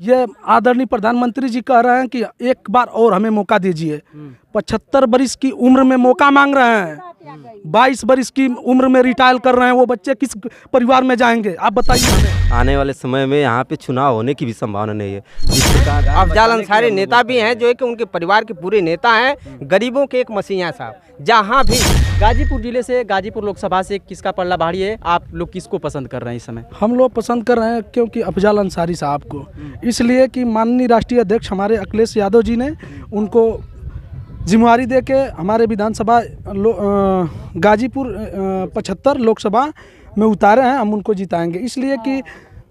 ये आदरणीय प्रधानमंत्री जी कह रहे हैं कि एक बार और हमें मौका दीजिए। 75 बरिस की उम्र में मौका मांग रहे हैं, 22 बरिस की उम्र में रिटायर कर रहे हैं, वो बच्चे किस परिवार में जाएंगे आप बताइए हमें। आने वाले समय में यहाँ पे चुनाव होने की भी संभावना नहीं है। जिस प्रकार अफजाल अंसारी नेता भी हैं जो है कि उनके परिवार के पूरे नेता हैं, गरीबों के एक मसीहा साहब। जहाँ भी गाजीपुर जिले से, गाजीपुर लोकसभा से किसका पल्ला भारी है? आप लोग किसको पसंद कर रहे हैं इस समय? हम लोग पसंद कर रहे हैं क्योंकि अफजाल अंसारी साहब को, इसलिए कि माननीय राष्ट्रीय अध्यक्ष हमारे अखिलेश यादव जी ने उनको जिम्मेवारी दे के हमारे विधानसभा गाजीपुर 75 लोकसभा में उतारे हैं। हम उनको जिताएंगे, इसलिए कि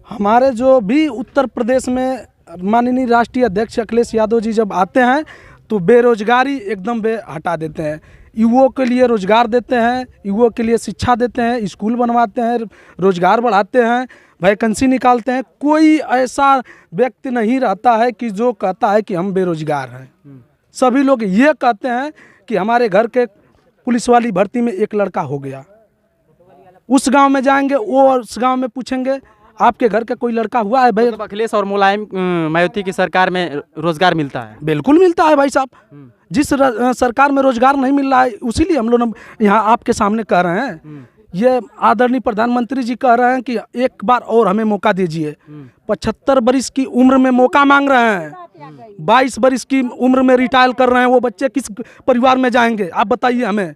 हमारे जो भी उत्तर प्रदेश में माननीय राष्ट्रीय अध्यक्ष अखिलेश यादव जी जब आते हैं तो बेरोजगारी एकदम हटा देते हैं, युवाओं के लिए रोजगार देते हैं, युवाओं के लिए शिक्षा देते हैं, स्कूल बनवाते हैं, रोजगार बढ़ाते हैं, वैकेंसी निकालते हैं। कोई ऐसा व्यक्ति नहीं रहता है कि जो कहता है कि हम बेरोजगार हैं। सभी लोग ये कहते हैं कि हमारे घर के पुलिस वाली भर्ती में एक लड़का हो गया। उस गांव में जाएंगे, वो उस गांव में पूछेंगे आपके घर का कोई लड़का हुआ है भाई? मतलब अखिलेश और मुलायम मायावती की सरकार में रोजगार मिलता है? बिल्कुल मिलता है भाई साहब। जिस सरकार में रोजगार नहीं मिल रहा है, उसीलिए हम लोग यहाँ आपके सामने कह रहे हैं। ये आदरणीय प्रधानमंत्री जी कह रहे हैं कि एक बार और हमें मौका दीजिए। 75 बरिस की उम्र में मौका मांग रहे हैं, 22 बरिस की उम्र में रिटायर कर रहे हैं, वो बच्चे किस परिवार में जाएंगे आप बताइए हमें।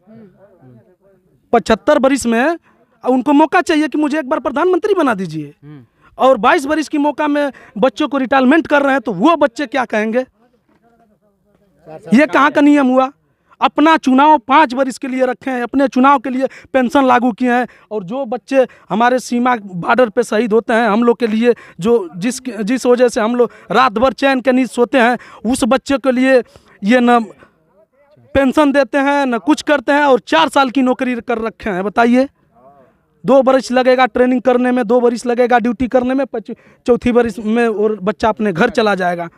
75 बरिस में उनको मौका चाहिए कि मुझे एक बार प्रधानमंत्री बना दीजिए, और 22 बरिस की मौका में बच्चों को रिटायरमेंट कर रहे हैं, तो वो बच्चे क्या कहेंगे? ये कहाँ का नियम हुआ? अपना चुनाव 5 बरिस के लिए रखे हैं, अपने चुनाव के लिए पेंशन लागू किए हैं, और जो बच्चे हमारे सीमा बॉर्डर पे शहीद होते हैं हम लोग के लिए, जो जिस वजह से हम लोग रात भर चैन के नींद सोते हैं, उस बच्चे के लिए ये न पेंशन देते हैं न कुछ करते हैं, और 4 साल की नौकरी कर रखे हैं। बताइए, 2 बरिस लगेगा ट्रेनिंग करने में, 2 बरिस लगेगा ड्यूटी करने में, 4थी बरिस में और बच्चा अपने घर चला जाएगा।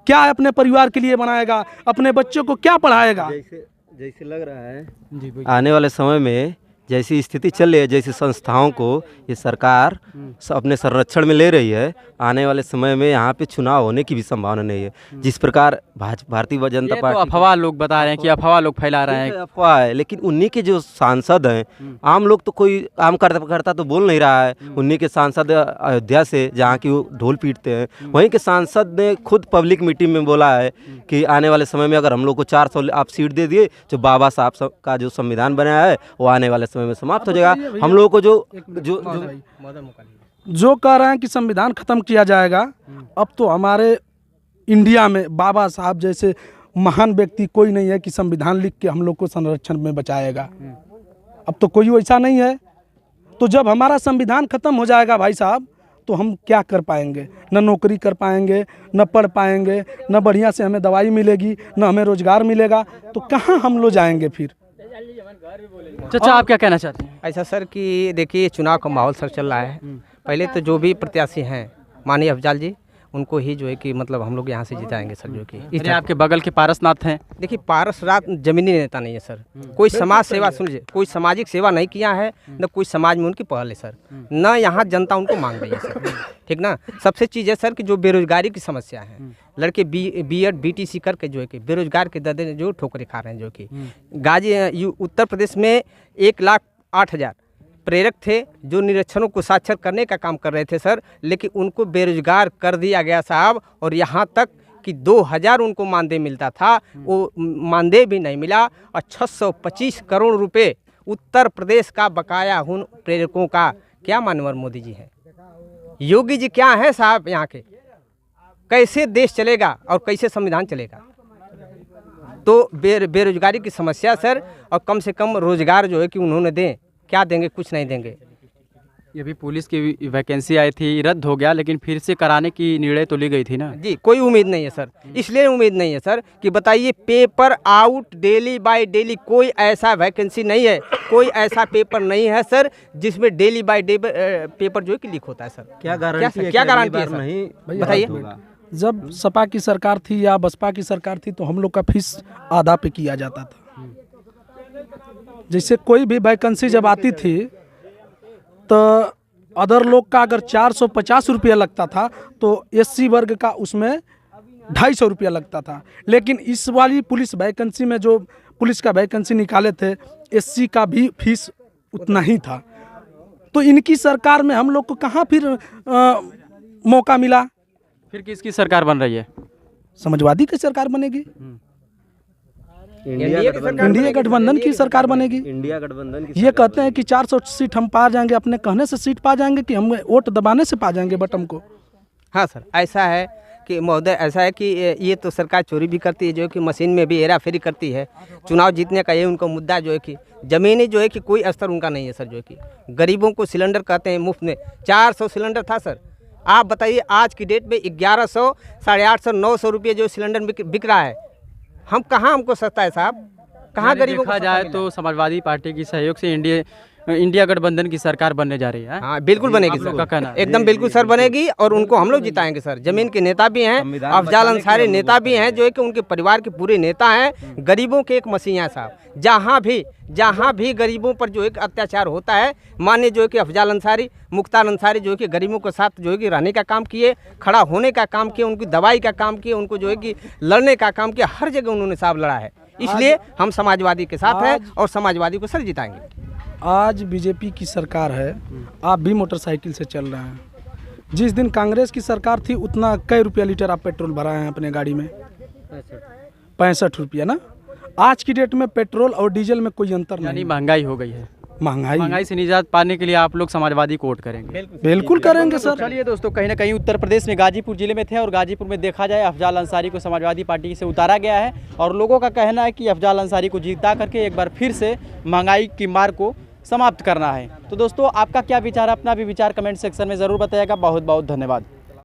क्या अपने परिवार के लिए बनाएगा? अपने बच्चों को क्या पढ़ाएगा? जैसे लग रहा है आने वाले समय में जैसी स्थिति चल रही है, जैसी संस्थाओं को ये सरकार अपने संरक्षण में ले रही है, आने वाले समय में यहाँ पे चुनाव होने की भी संभावना नहीं है। जिस प्रकार भारतीय जनता पार्टी, अफवाह लोग बता रहे हैं कि अफवाह लोग फैला रहे हैं, अफवाह है, लेकिन उन्हीं के जो सांसद हैं, आम लोग तो कोई आम करता तो बोल नहीं रहा है। उन्हीं के सांसद अयोध्या से, जहाँ की वो ढोल पीटते हैं, वहीं के सांसद ने खुद पब्लिक मीटिंग में बोला है कि आने वाले समय में अगर हम लोग को 400 आप सीट दे दिए, जो बाबा साहब का जो संविधान बनाया है वो आने वाले समय में समाप्त हो जाएगा। हम लोगों को जो कह रहे हैं कि संविधान खत्म किया जाएगा, अब तो हमारे इंडिया में बाबा साहब जैसे महान व्यक्ति कोई नहीं है कि संविधान लिख के हम लोग को संरक्षण में बचाएगा। अब तो कोई वैसा नहीं है। तो जब हमारा संविधान खत्म हो जाएगा भाई साहब, तो हम क्या कर पाएंगे? न नौकरी कर पाएंगे, न पढ़ पाएंगे, न बढ़िया से हमें दवाई मिलेगी, न हमें रोजगार मिलेगा, तो कहाँ हम लोग जाएंगे फिर? चाचा आप क्या कहना चाहते हैं? ऐसा सर कि देखिए, चुनाव का माहौल सर चल रहा है। पहले तो जो भी प्रत्याशी हैं माननीय अफजाल जी, उनको ही जो है कि मतलब हम लोग यहाँ से जिताएंगे सर। जो कि आपके बगल के पारसनाथ हैं। देखिए, पारसनाथ जमीनी नेता नहीं है सर, कोई समाज सेवा, सुन लीजिए, कोई सामाजिक सेवा नहीं किया है, न कोई समाज में उनकी पहल है सर, न यहाँ जनता उनको मांग रही है सर। ठीक ना। सबसे चीज़ है सर कि जो बेरोजगारी की समस्या है, लड़के बीएड बीटीसी करके जो है कि बेरोजगार के दर्दे जो ठोकरे खा रहे हैं। जो कि उत्तर प्रदेश में 1,08,000 प्रेरक थे जो निरीक्षणों को साक्षर करने का काम कर रहे थे सर, लेकिन उनको बेरोजगार कर दिया गया साहब। और यहाँ तक कि 2,000 उनको मानदेय मिलता था, वो मानदेय भी नहीं मिला, और 625 करोड़ रुपए उत्तर प्रदेश का बकाया उन प्रेरकों का। क्या मानवर मोदी जी हैं, योगी जी क्या है साहब यहाँ के? कैसे देश चलेगा और कैसे संविधान चलेगा? तो बेरोजगारी की समस्या सर, और कम से कम रोजगार जो है कि उन्होंने दें। क्या देंगे? कुछ नहीं देंगे। ये भी पुलिस की वैकेंसी आई थी, रद्द हो गया, लेकिन फिर से कराने की निर्णय तो ली गई थी ना जी। कोई उम्मीद नहीं है सर, इसलिए उम्मीद नहीं है सर कि बताइए, paper out daily by daily, कोई ऐसा वैकेंसी नहीं है, कोई ऐसा पेपर नहीं है सर जिसमें डेली बाय डे पेपर जो है कि लीक होता है सर। क्या गारंटी है? क्या गारंटी है नहीं बताइए। जब सपा की सरकार थी या बसपा की सरकार थी, तो हम लोग का फीस आधा पे किया जाता था। जैसे कोई भी वैकेंसी जब आती थी तो अदर लोग का अगर 450 रुपया लगता था तो SC वर्ग का उसमें 250 रुपया लगता था। लेकिन इस वाली पुलिस वैकेंसी में जो पुलिस का वैकेंसी निकाले थे SC का भी फीस उतना ही था। तो इनकी सरकार में हम लोग को कहाँ फिर मौका मिला? फिर किसकी सरकार बन रही है? समाजवादी की सरकार बनेगी, इंडिया गठबंधन की सरकार बनेगी। इंडिया गठबंधन की ये कहते हैं कि 400 सीट हम पा जाएंगे, अपने कहने से सीट पा जाएंगे कि हम वोट दबाने से पा जाएंगे बटन को? हाँ सर, ऐसा है कि महोदय, ऐसा है कि ये तो सरकार चोरी भी करती है, जो है कि मशीन में भी हेरा फेरी करती है। चुनाव जीतने का ये उनका मुद्दा जो है कि ज़मीनी जो है कि कोई स्तर उनका नहीं है सर। जो है कि गरीबों को सिलेंडर कहते हैं मुफ्त में, 400 सिलेंडर था सर। आप बताइए आज की डेट में 1100, 850, 900 रुपये जो सिलेंडर बिक रहा है, हम कहाँ, हमको सस्ता है साहब? कहाँ गरीबों को देखा जाए तो समाजवादी पार्टी की सहयोग से इंडिया गठबंधन की सरकार बनने जा रही है। हाँ बिल्कुल बनेगी आप लोग का कहना सर, है? एकदम बिल्कुल सर बनेगी, और उनको हम लोग जिताएंगे सर। जमीन के नेता भी हैं, अफजाल अंसारी नेता भी हैं, जो है कि उनके परिवार के पूरे नेता हैं। गरीबों के एक मसीहा साहब, जहाँ भी गरीबों पर जो है कि अत्याचार होता है, माननीय जो है कि अफजाल अंसारी, मुख्तार अंसारी जो है कि गरीबों के साथ जो है कि रहने का काम किए, खड़ा होने का काम किए, उनकी दवाई का काम किए, उनको जो है कि लड़ने का काम किया। हर जगह उन्होंने साहब लड़ा है। इसलिए हम समाजवादी के साथ हैं और समाजवादी को सर जिताएंगे। आज बीजेपी की सरकार है, आप भी मोटरसाइकिल से चल रहे हैं। जिस दिन कांग्रेस की सरकार थी उतना कई रुपया लीटर आप पेट्रोल भराए हैं अपने गाड़ी में? 65 रुपया ना। आज की डेट में पेट्रोल और डीजल में कोई अंतर यानी नहीं। महंगाई हो गई है। महंगाई से निजात पाने के लिए आप लोग समाजवादी को वोट करेंगे? बिल्कुल करेंगे सर। चलिए दोस्तों, कहीं ना कहीं उत्तर प्रदेश में गाजीपुर जिले में थे और गाजीपुर में देखा जाए अफजाल अंसारी को समाजवादी पार्टी से उतारा गया है और लोगों का कहना है कि अफजाल अंसारी को जीता करके एक बार फिर से महंगाई की मार को समाप्त करना है। तो दोस्तों, आपका क्या विचार है? अपना भी विचार कमेंट सेक्शन में ज़रूर बताइएगा। बहुत बहुत धन्यवाद।